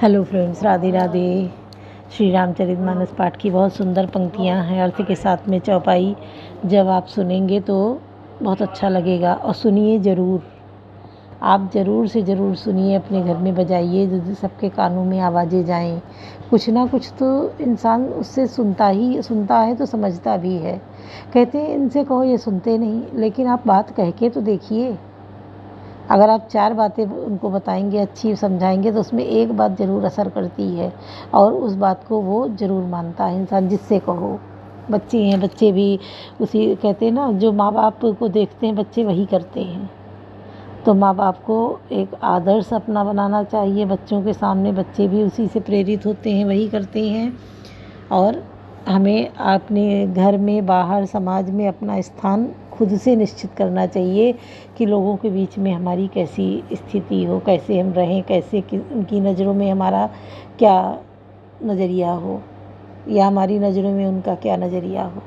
Hello friends, Radhe Radhe. Shri Ramcharitmanas पाठ की बहुत सुंदर पंक्तियाँ हैं। अर्थ के साथ में चौपाई जब आप सुनेंगे तो बहुत अच्छा लगेगा और सुनिए ज़रूर। आप ज़रूर से ज़रूर सुनिए, अपने घर में बजाइए, जो सबके कानों में आवाज़ें जाएं। कुछ ना कुछ तो इंसान उससे सुनता है तो समझता भी है। कहते हैं इनसे कहो, ये सुनते नहीं, लेकिन आप बात कह के तो देखिए। अगर आप 4 बातें उनको बताएंगे, अच्छी समझाएंगे, तो उसमें एक बात ज़रूर असर करती है और उस बात को वो ज़रूर मानता है इंसान, जिससे कहो। बच्चे हैं, बच्चे भी उसी कहते हैं ना, जो माँ बाप को देखते हैं बच्चे वही करते हैं। तो माँ बाप को एक आदर्श अपना बनाना चाहिए बच्चों के सामने। बच्चे भी उसी से प्रेरित होते हैं, वही करते हैं। और हमें अपने घर में, बाहर, समाज में अपना स्थान खुद से निश्चित करना चाहिए कि लोगों के बीच में हमारी कैसी स्थिति हो, कैसे हम रहें, कैसे उनकी नज़रों में हमारा क्या नज़रिया हो या हमारी नज़रों में उनका क्या नज़रिया हो।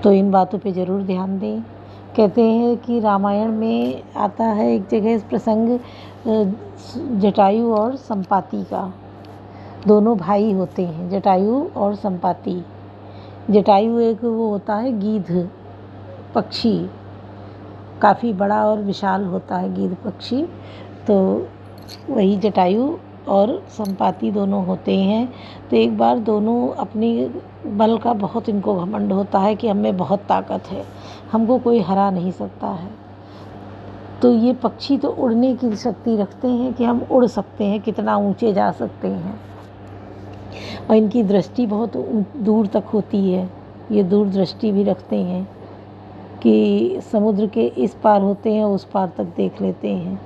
तो इन बातों पे ज़रूर ध्यान दें। कहते हैं कि रामायण में आता है एक जगह प्रसंग जटायु और संपाति का। दोनों भाई होते हैं, जटायु और संपाति। जटायु एक वो होता है गीध पक्षी, काफ़ी बड़ा और विशाल होता है गीध पक्षी। तो वही जटायु और संपाति दोनों होते हैं। तो एक बार दोनों अपनी बल का बहुत इनको घमंड होता है कि हमें बहुत ताकत है, हमको कोई हरा नहीं सकता है। तो ये पक्षी तो उड़ने की शक्ति रखते हैं कि हम उड़ सकते हैं, कितना ऊंचे जा सकते हैं, और इनकी दृष्टि बहुत दूर तक होती है। ये दूर दृष्टि भी रखते हैं कि समुद्र के इस पार होते हैं, उस पार तक देख लेते हैं।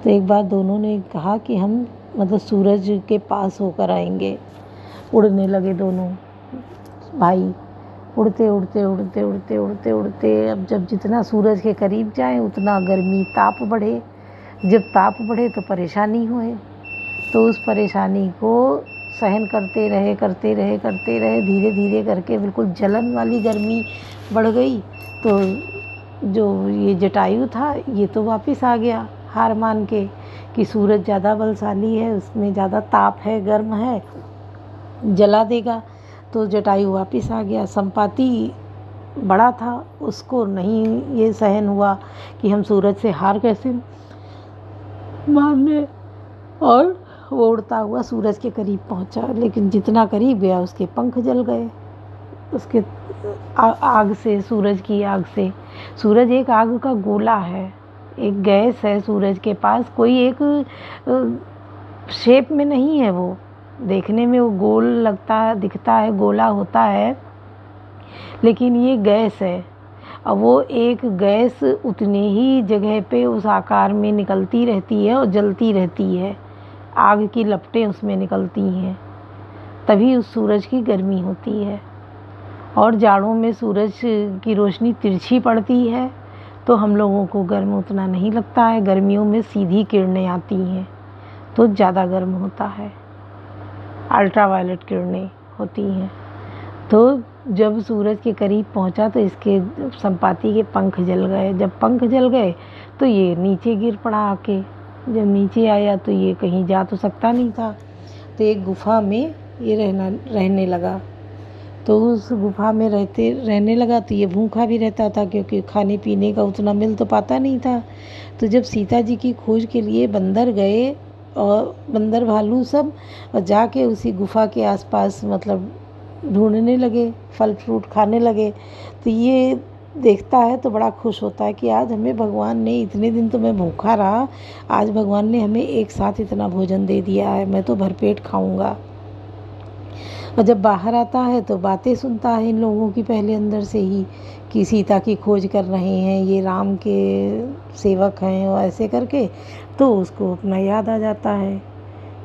तो एक बार दोनों ने कहा कि हम सूरज के पास होकर आएंगे। उड़ने लगे दोनों भाई, उड़ते उड़ते उड़ते उड़ते उड़ते उड़ते। अब जब जितना सूरज के करीब जाएं उतना गर्मी ताप बढ़े। जब ताप बढ़े तो परेशानी होए। तो उस परेशानी को सहन करते रहे, धीरे धीरे करके बिल्कुल जलन वाली गर्मी बढ़ गई। तो जो ये जटायु था, ये तो वापस आ गया हार मान के कि सूरज ज़्यादा बलशाली है, उसमें ज़्यादा ताप है, गर्म है, जला देगा। तो जटायु वापस आ गया। संपाति बड़ा था, उसको नहीं ये सहन हुआ कि हम सूरज से हार कैसे माने, और वो उड़ता हुआ सूरज के करीब पहुंचा। लेकिन जितना करीब गया उसके पंख जल गए, उसके आग से, सूरज की आग से। सूरज एक आग का गोला है, एक गैस है सूरज के पास। कोई एक शेप में नहीं है, वो देखने में वो गोल लगता है, दिखता है, गोला होता है, लेकिन ये गैस है। और वो एक गैस उतने ही जगह पे उस आकार में निकलती रहती है और जलती रहती है। आग की लपटें उसमें निकलती हैं, तभी उस सूरज की गर्मी होती है। और जाड़ों में सूरज की रोशनी तिरछी पड़ती है तो हम लोगों को गर्म उतना नहीं लगता है। गर्मियों में सीधी किरणें आती हैं तो ज़्यादा गर्म होता है, अल्ट्रावायलेट किरणें होती हैं। तो जब सूरज के करीब पहुंचा तो इसके संपाति के पंख जल गए। जब पंख जल गए तो ये नीचे गिर पड़ा आके। जब नीचे आया तो ये कहीं जा तो सकता नहीं था, तो एक गुफा में ये रहने लगा। तो उस गुफा में रहने लगा तो ये भूखा भी रहता था, क्योंकि खाने पीने का उतना मिल तो पाता नहीं था। तो जब सीता जी की खोज के लिए बंदर गए, और बंदर भालू सब, और जाके उसी गुफा के आसपास ढूंढने लगे, फल फ्रूट खाने लगे। तो ये देखता है तो बड़ा खुश होता है कि आज हमें भगवान ने, इतने दिन तो मैं भूखा रहा, आज भगवान ने हमें एक साथ इतना भोजन दे दिया है, मैं तो भरपेट खाऊंगा। और जब बाहर आता है तो बातें सुनता है इन लोगों की पहले अंदर से ही, कि सीता की खोज कर रहे हैं, ये राम के सेवक हैं, और ऐसे करके तो उसको अपना याद आ जाता है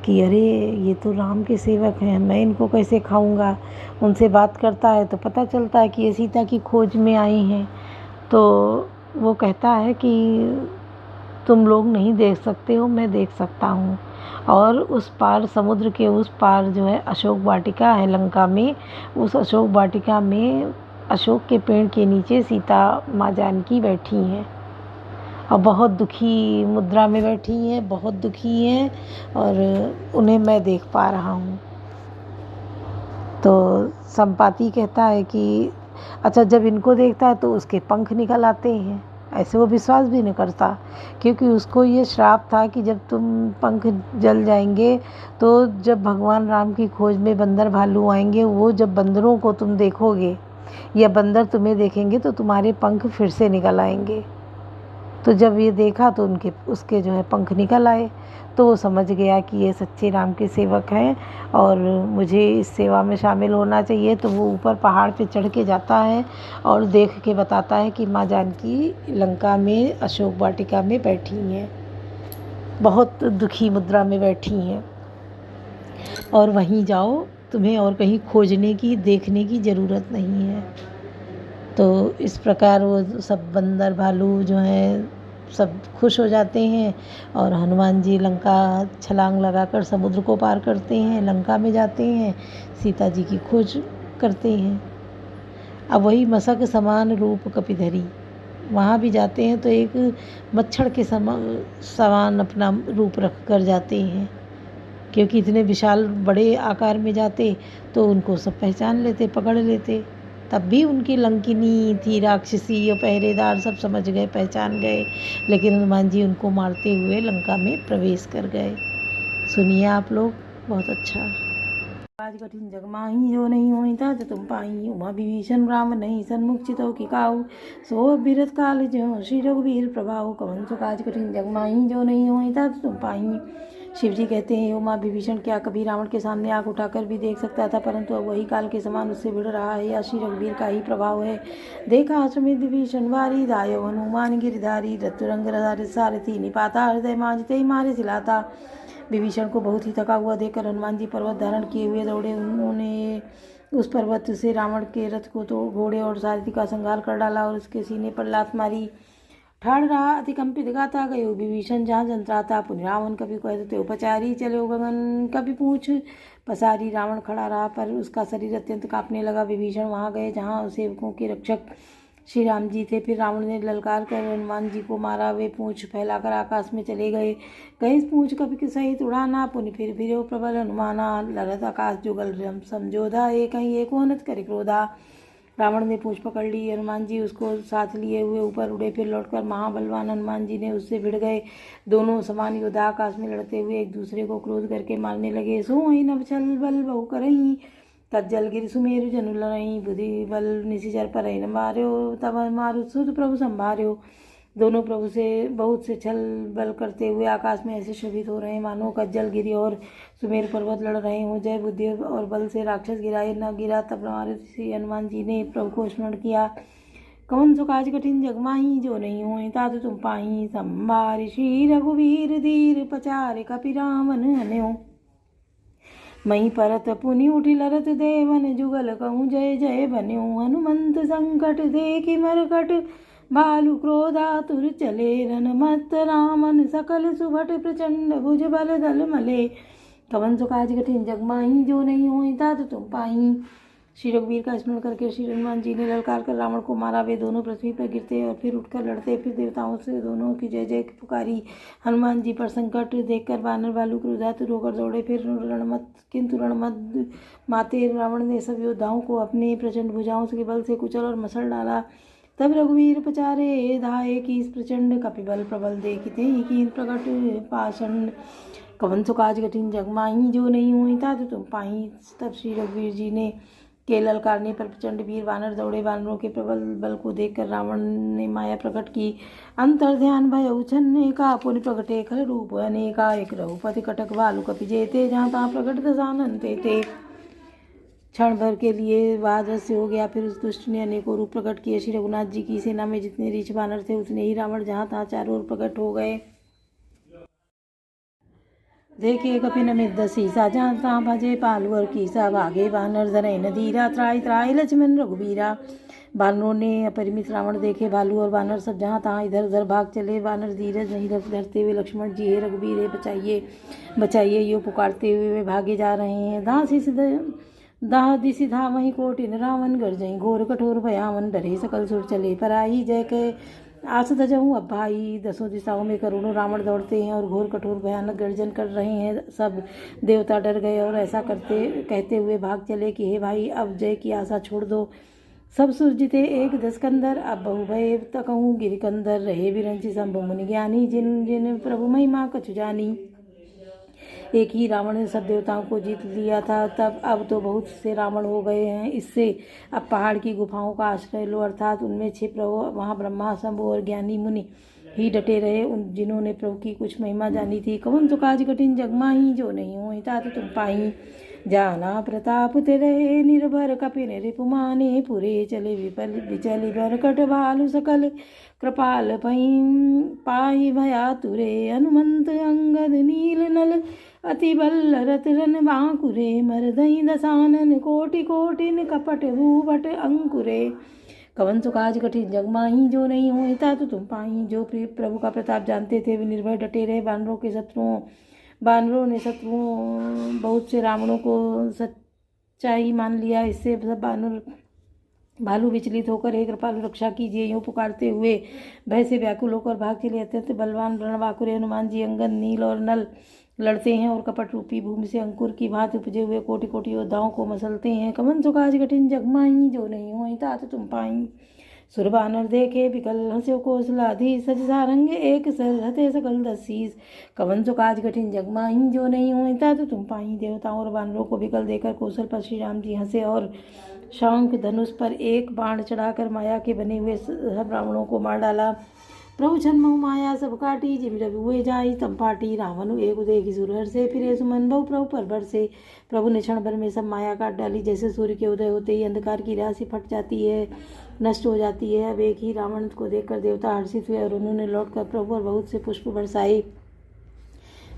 कि अरे ये तो राम के सेवक हैं, मैं इनको कैसे खाऊंगा। उनसे बात करता है तो पता चलता है कि ये सीता की खोज में आए हैं। तो वो कहता है कि तुम लोग नहीं देख सकते हो, मैं देख सकता हूँ। और उस पार, समुद्र के उस पार जो है अशोक वाटिका है लंका में। उस अशोक वाटिका में अशोक के पेड़ के नीचे सीता माँ जानकी बैठी हैं। और बहुत दुखी मुद्रा में बैठी हैं, बहुत दुखी हैं और उन्हें मैं देख पा रहा हूँ। तो संपाति कहता है कि अच्छा, जब इनको देखता है तो उसके पंख निकल आते हैं। ऐसे वो विश्वास भी नहीं करता, क्योंकि उसको ये श्राप था कि जब तुम पंख जल जाएंगे तो जब भगवान राम की खोज में बंदर भालू आएंगे, वो जब बंदरों को तुम देखोगे या बंदर तुम्हें देखेंगे तो तुम्हारे पंख फिर से निकल आएंगे। तो जब ये देखा तो उसके जो है पंख निकल आए। तो वो समझ गया कि ये सच्चे राम के सेवक हैं और मुझे इस सेवा में शामिल होना चाहिए। तो वो ऊपर पहाड़ पे चढ़ के जाता है और देख के बताता है कि माँ जानकी लंका में अशोक वाटिका में बैठी हैं, बहुत दुखी मुद्रा में बैठी हैं और वहीं जाओ, तुम्हें और कहीं खोजने की देखने की ज़रूरत नहीं है। तो इस प्रकार वो सब बंदर भालू जो हैं सब खुश हो जाते हैं और हनुमान जी लंका छलांग लगाकर समुद्र को पार करते हैं, लंका में जाते हैं, सीता जी की खोज करते हैं। अब वही मशक समान रूप कपिधरी, वहाँ भी जाते हैं तो एक मच्छर के समान अपना रूप रख कर जाते हैं, क्योंकि इतने विशाल बड़े आकार में जाते तो उनको सब पहचान लेते, पकड़ लेते। तब भी उनकी लंकिनी थी, राक्षसी और पहरेदार सब समझ गए, पहचान गए, लेकिन हनुमान जी उनको मारते हुए लंका में प्रवेश कर गए। सुनिए आप लोग, बहुत अच्छा। आज कठिन जग माही जो नहीं होई था जो तुम पाई, उमा विभीषण राम नहीं सन्मुख चितौ की काऊ, सो बिरत काल जो श्री रघुवीर प्रभाव, कवन सो काज कठिन जग माही जो नहीं होई था जो तुम पाई। शिव जी कहते हैं, उमा विभीषण क्या कभी रावण के सामने आग उठाकर भी देख सकता था, परंतु अब वही काल के समान उससे भिड़ रहा है, या श्री रघुवीर का ही प्रभाव है। देखा सुमित विभीषण वारी, दायो हनुमान गिरधारी, रतुरंग सारथी, निपाता हृदय मांझते मारे सिलाता। विभीषण को बहुत ही थका हुआ देखकर हनुमान जी पर्वत धारण किए हुए दौड़े। उन्होंने उस पर्वत से रावण के रथ को तो घोड़े और सारथी का संहार कर डाला और उसके सीने पर लात मारी। ठाड़ रहा अतिकंपित गाता गयो विभीषण जहाँ जंत्राता, पुनि रावण कभी कहते उपचारी चलो गगन, कभी पूछ पसारी। रावण खड़ा रहा पर उसका शरीर अत्यंत कांपने लगा। विभीषण वहाँ गए जहाँ सेवकों के रक्षक श्री राम जी थे। फिर रावण ने ललकार कर हनुमान जी को मारा। वे पूंछ फैलाकर आकाश में चले गए। कहीं पूंछ कभी के सहित उड़ाना, पुनि फिर फिर प्रबल हनुमाना, लरत आकाश जुगल समझोधा, एक ही एक होनत करे क्रोधा। रावण ने पूंछ पकड़ ली, हनुमान जी उसको साथ लिए हुए ऊपर उड़े। फिर लौटकर महाबलवान हनुमान जी ने उससे भिड़ गए। दोनों समान योद्धा आकाश में लड़ते हुए एक दूसरे को क्रोध करके मारने लगे। सो ही नभ छल बल बहु करही, तज्जल गिर सुमेरु जनु लरही, बुद्धि बल निशिचर पर न मार्यो, तब मारु सुध प्रभु संभार्यो। दोनों प्रभु से बहुत से छल बल करते हुए आकाश में ऐसे शोभित हो रहे हैं मानो कज्जल गिरी और सुमेर पर्वत लड़ रहे हों। जय बुद्धि और बल से राक्षस गिराए न गिरा, तब हमारे श्री हनुमान जी ने प्रभु को स्मरण किया। कौन सो काज कठिन जग माही जो नहीं होए तातु तुम पाही, संभारि श्री रघुवीर धीर पचारे कपि रामन हन्यो। मही परत पुनि उठि लरत देवन, जुगल कहूँ जय जय बन्यो। हनुमंत संकट देखि मरकट, भालु क्रोधातुर चले। रनमत रामन सकल सुभट, प्रचंड भुज बल दल मले। कवन सो काज कठिन जग माही जो नहीं होई तातु तुम पाही। श्री रघुवीर का स्मरण करके श्री हनुमान जी ने ललकार कर रावण को मारा। वे दोनों पृथ्वी पर गिरते और फिर उठकर लड़ते। फिर देवताओं से दोनों की जय जय पुकारी। हनुमान जी पर संकट देखकर वानर भालू क्रोधातुर होकर दौड़े। फिर किंतु रणमत माते रावण ने सब योद्धाओं को अपने प्रचंड भुजाओं के बल से कुचल और मसल डाला। तब रघुवीर पचारे धाये की प्रचंड, कपिबल प्रबल देखते ही कीन प्रकट पाषण। कवन सो काज कठिन जग माही जो नहीं हुई था तो तुम पाही। तब श्री रघुवीर जी ने के ललकारने पर प्रचंड वीर वानर दौड़े। वानरों के प्रबल बल को देखकर रावण ने माया प्रकट की। अंतर ध्यान भय उछन्ने का, पुनि प्रकटे खल रूप अनेका। एक रघुपति कटक भालु कपि जेते, जहाँ तहाँ प्रकट दशानन तेते। क्षण भर के लिए वह अदृश्य हो गया। फिर उस दुष्ट ने अनेकों रूप प्रकट किए। श्री रघुनाथ जी की सेना में जितने रीछ वानर थे उतने ही रावण जहाँ तहाँ चारों ओर प्रकट हो गए। देखे कपि नमित दसीसा, जहाँ तहाँ भजे पालू और कीसा। भागे वानर धरय न धीरा, त्राहि त्राहि लक्ष्मण रघुबीरा। वानरों ने अपरिमित रावण देखे। भालू और वानर सब जहाँ तहाँ इधर उधर भाग चले। वानर धीरज नहीं धरते हुए लक्ष्मण जी हे रघुबीर हे बचाइए बचाइए यो पुकारते हुए वे भागे जा रहे हैं। दाह दिशि धावहि कोटिन रावण, गरजहि घोर कठोर भयावन। डरे सकल सुर चले पराई, जय कह आस धजहूँ अब भाई। दसों दिशाओं में करोड़ों रावण दौड़ते हैं और घोर कठोर भयानक गर्जन कर रहे हैं। सब देवता डर गए और ऐसा कहते हुए भाग चले कि हे भाई, अब जय की आशा छोड़ दो। सब सुर जीते एक दसकंदर, अब बहु भय तकहूँ गिरिकंदर। रहे बिरंची शंभु मुनि ज्ञानी, जिन जिन प्रभु महिमा कछु जानी। एक ही रावण ने सब देवताओं को जीत लिया था, तब अब तो बहुत से रावण हो गए हैं। इससे अब पहाड़ की गुफाओं का आश्रय लो, अर्थात उनमें छिप रहो। वहाँ ब्रह्मा, शंभु और ज्ञानी मुनि ही डटे रहे, उन जिन्होंने प्रभु की कुछ महिमा जानी थी। कवन तो काज कठिन जग माही, जो नहीं हो तात तुम पाई। जाना प्रताप ते रहे निर्भर, कपिन रिपुमाने पुरे। चले विपल विचल बरकट भालु सकल, कृपाल पाई भया तुरे। हनुमंत अंगद नील नल, अति बल रत रन बांकुरे। मरदई दसानन कोटि कोटिन, कपट भूपट अंकुरे। कवन सो काज कठिन जग माही, जो नहीं हो तात तुम पाई। जो प्रभु का प्रताप जानते थे वे निर्भय डटे रहे। बानरों ने शत्रुओं बहुत से रावणों को सच्चाई मान लिया। इससे सब भालू विचलित होकर हे कृपालु रक्षा कीजिए यूँ पुकारते हुए भय से व्याकुल होकर भाग चले। अत्यंत बलवान रणबांकुरे हनुमान जी अंगद, नील और नल लड़ते हैं और कपट रूपी भूमि से अंकुर की भांति उपजे हुए कोटि कोटि योद्धाओं को मसलते हैं। कवन सो काज कठिन जग माही, जो नहीं हो तात तुम पाई। सुर बानर देखे बिकल, हंस्यो कौशलाधीश। सज सारंग एक सर, हते सकल 10 शीस। कवन सो काज कठिन जग माही, जो नहीं हो तात तुम पाई। देवताओं और बानरों को बिकल देकर कौशल पर श्री राम जी हंसे और शंख धनुष पर एक बाण चढ़ाकर माया के बने हुए सब रावणों को मार डाला। प्रभु छन्महु माया सब काटी, जिम रवि हुए जाई तम पाटी। रावण एक देखी सुरहर से, फिरे सुमन बहु प्रभु पर भर से। प्रभु ने क्षण भर में सब माया काट डाली। जैसे सूर्य के उदय होते ही अंधकार की राशि फट जाती है, नष्ट हो जाती है। अब एक ही रावण को देखकर देवता हर्षित हुए और उन्होंने लौटकर प्रभु और बहुत से पुष्प बरसाए।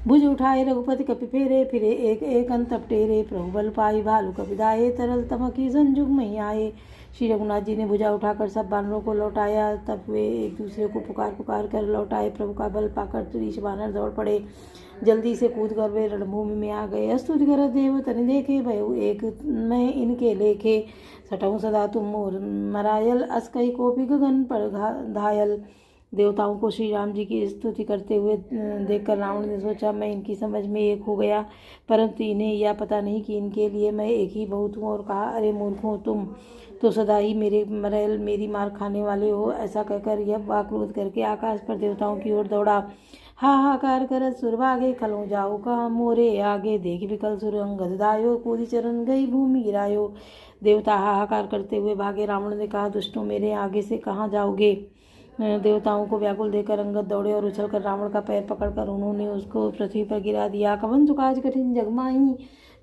भुज उठाए रघुपति कपि फेरे, फिरे एक एक अंत टेरे। प्रभु बल पाई भालु कपिदाए, तरल तमकी संजुग मही आए। श्री रघुनाथ जी ने भुजा उठाकर सब बानरों को लौटाया। तब वे एक दूसरे को पुकार कर लौटाए। प्रभु का बल पाकर 30 बानर दौड़ पड़े। जल्दी से कूद कर वे रणभूमि में आ गए। स्तुति कर देव तनि देखे, भयउ एक मैं इनके लेखे। सटहु सदा तुम मोर मरायल, अस कही कोपि गगन पर धायल। देवताओं को श्री राम जी की स्तुति करते हुए देखकर रावण ने सोचा, मैं इनकी समझ में एक हो गया, परंतु इन्हें यह पता नहीं कि इनके लिए मैं एक ही बहुत हूँ। और कहा, अरे मूर्खों, तुम तो सदा ही मेरे मरैल मेरी मार खाने वाले हो। ऐसा कहकर यह वाक्रोध करके आकाश पर देवताओं की ओर दौड़ा। हाहाकार करत सुर भागे, खलों जाओ कहाँ मोरे आगे। देख विकल सुर अंगद दायो, कूदी चरण गई भूमि गिरायो। देवता हाहाकार करते हुए भागे। रावण ने कहा, दुष्टों, मेरे आगे से कहाँ जाओगे। देवताओं को व्याकुल देखकर अंगद दौड़े और उछलकर रावण का पैर पकड़कर उन्होंने उसको पृथ्वी पर गिरा दिया। कवन सो काज कठिन जग माही,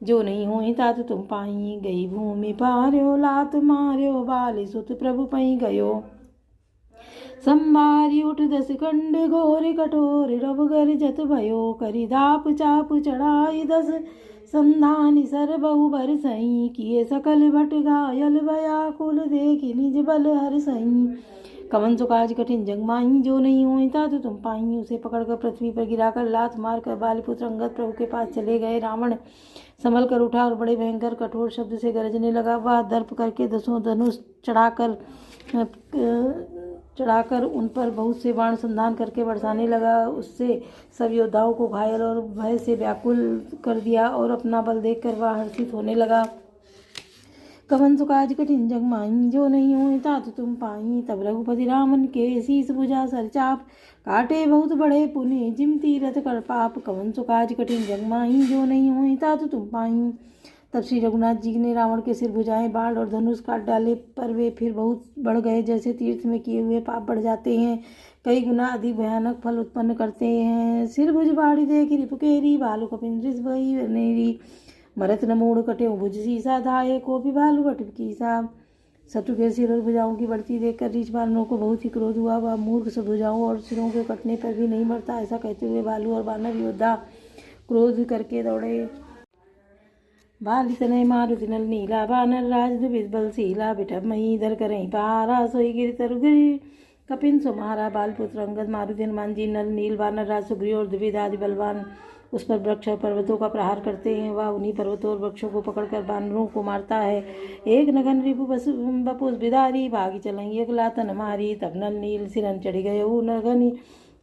जो नहीं होई तात तुम पाई। गई भूमि पार्यो, लात मार्यो, बाली सुत प्रभु पई गयो। संभारी उठ 10 खंड, घोर कठोर रव गर्जत भयो। करी दाप चाप चढ़ाई 10 संधानी, सर बहु भर सही। किए सकल भट घायल, व्याकुल देखी निज बल हर सही। कवन सो काज कठिन जग माही, जो नहीं होई तात तुम पाई। उसे पकड़कर पृथ्वी पर गिराकर लात मारकर बालीपुत्र अंगद प्रभु के पास चले गए। रावण संभल कर उठा और बड़े भयंकर कठोर शब्द से गरजने लगा। वह दर्प करके 10 धनुष चढ़ाकर उन पर बहुत से बाण संधान करके बरसाने लगा। उससे सब योद्धाओं को घायल और भय से व्याकुल कर दिया और अपना बल देखकर वह हर्षित होने लगा। कवन सो काज कठिन जग माही, जो नहीं होई तात तुम पाई। तब रघुपति रामन के शीस भुजा सर चाप, काटे बहुत बड़े पुनि जिम तीरथ कर पाप। कवन सो काज कठिन जग माही, जो नहीं होई तात तुम पाई। तब श्री रघुनाथ जी ने रावण के सिर भुजाएं, बाण और धनुष काट डाले, पर वे फिर बहुत बढ़ गए। जैसे तीर्थ में किए हुए पाप बढ़ जाते हैं, कई गुना अधिक भयानक फल उत्पन्न करते हैं। सिर भुज बाड़ी देखी रिपुकेरी, भालू कपिन रिस भई नेरी। मरत न मूड़ कटे भुज सीसा, धाये को भी भालू कट कीसा। शत्रु के सिर और भुजाओं की बढ़ती देखकर रीछ बानरों को बहुत ही क्रोध हुआ। वह मूर्ख सब भुजाओं और सिरों के कटने पर भी नहीं मरता। ऐसा कहते हुए भालू और बानर योद्धा क्रोध करके दौड़े। बाली तनय मारुति नल नीला, बानर राज दुबित बल सीला। बिठब मही धर करहीं पहारा, सोई गिरि तरु गिरि कपिन सुमारा। बालपुत्र अंगद, मारुति, हनुमान जी, नल नील, बानर राज सुग्रीव और द्विविध आदि बलवान उस पर वृक्ष और पर्वतों का प्रहार करते हैं। वह उन्हीं पर्वतों और वृक्षों को पकड़कर बानरों को मारता है। एक नगन रिपु बपुस बिदारी भागी चलेंगे अगला तन मारी, तब नल नील सिरन चढ़ गये नगनी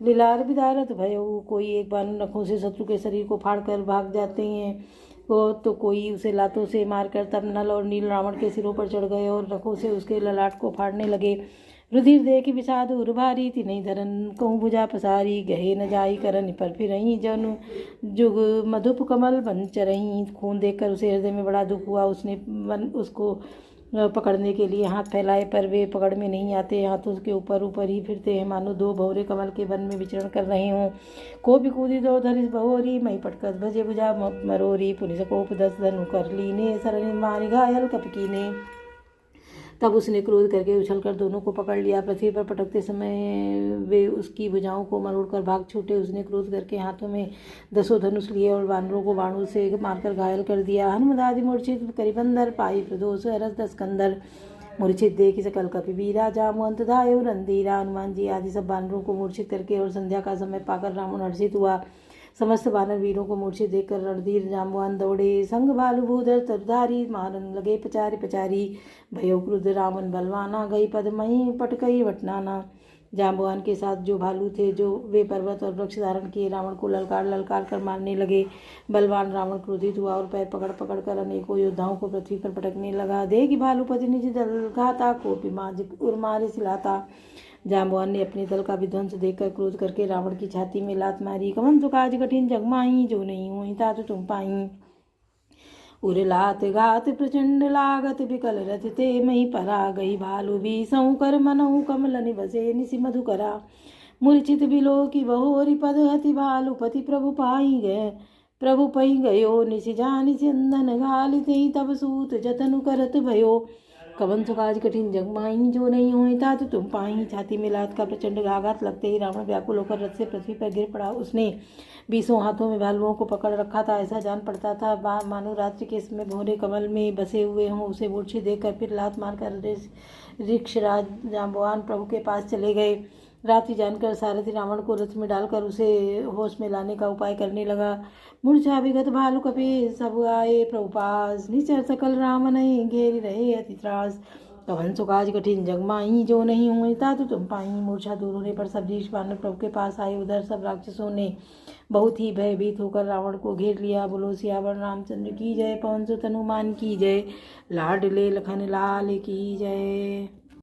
लीलार बिदारत भयऊ। कोई एक बानर नखों से शत्रु के शरीर को फाड़कर भाग जाते हैं तो कोई उसे लातों से मारकर तब नल और नील रावण के सिरों पर चढ़ गए और नखों से उसके ललाट को फाड़ने लगे। रुधिर दे की विषाद उर भारी, तिनई धरन कहूँ भुजा पसारी, गहे न जाई करन पर फिरही जनु जुग मधुप कमल बन चरही। खून देखकर उसे हृदय में बड़ा दुख हुआ। उसने उसको पकड़ने के लिए हाथ फैलाए, पर वे पकड़ में नहीं आते। हाथों के ऊपर ऊपर ही फिरते हैं, मानो दो भौरे कमल के वन में विचरण कर रहे हों। कोपी कूदी दो धरिस बहोरी, मई पटकस भजे भुजा मरोरी, पुलिस कोप दस धनु कर लीने, सरनि मारी घायल कपकी ने। तब उसने क्रोध करके उछलकर दोनों को पकड़ लिया। पृथ्वी पर पटकते समय वे उसकी भुजाओं को मरोड़कर भाग छूटे। उसने क्रोध करके हाथों में 10 धनुष लिए और वानरों को बाणों से मारकर घायल कर दिया। हनुमदादि मूर्छित करिबंदर, पाई प्रदोष रस दस्कंदर, मूर्छित देखी सकल कपिवीरा, जामुअंत धायो रंधीरा। हनुमान जी आदि सब वानरों को मूर्छित करके और संध्या का समय पाकर रावण हर्षित हुआ। समस्त वानर वीरों को मूर्छित देखकर रणधीर जाम्बवान दौड़े। संग भालु भूधर तरधारी, मारन लगे पचारी पचारी, भयो क्रुद्ध रावण बलवाना, गई पदमई पटकई वटनाना। जाम्बवान के साथ जो भालू थे, जो वे पर्वत और वृक्ष धारण किए रावण को ललकार ललकार कर मारने लगे। बलवान रावण क्रोधित हुआ और पैर पकड़ पकड़ कर अनेकों योद्धाओं को पृथ्वी पर पटकने लगा। देगी भालूपति निज दल घाता, कोपी माज उर्मारे सिलाता। जाम्बवान ने अपने दल का विध्वंस देखकर क्रोध करके रावण की छाती में लात मारी। कवन तो काज कठिन जगमाई, जो नहीं हुई तात तुम पाई। उर लात घात प्रचंड लागत, विकल रथ ते मही परा, गई भालू भी सऊ कर मनहु कमल निबसे निसि मधुकरा। मूर्छित बिलो की बहोरी, पद हति भालूपति प्रभु पाई गए, प्रभु पही गयो निसि जानि चंदन घालिते, तब सूत जतनु करत भयो। कवन सुकाज कठिन जगमाई, जो नहीं हुई तात तुम पाई। छाती में लात का प्रचंड आघात लगते ही रावण व्याकुल होकर रथ से पृथ्वी पर गिर पड़ा। उसने 20 हाथों में भालुओं को पकड़ रखा था। ऐसा जान पड़ता था मानो रात्रि के समय भौरे कमल में बसे हुए हों। उसे मूर्छित देखकर फिर लात मारकर ऋक्षराज जाम्बवान प्रभु के पास चले गए। रात्रि जानकर सारथी रावण को रथ में डालकर उसे होश में लाने का उपाय करने लगा। मूर्छा विगत भालू कपि सब आए प्रभु पास, निचर सकल राम नहीं घेरी रहे अति त्रास। कवन सुकाज कठिन जगमाई, जो नहीं हुई तात तुम पाई। मूर्छा दूर होने पर सब ऋषि वानर प्रभु के पास आए। उधर सब राक्षसों ने बहुत ही भयभीत होकर रावण को घेर लिया। बोलो सियावर रामचंद्र की जय, पवन सुत हनुमान की जय, लाडले लखन लाल की जय।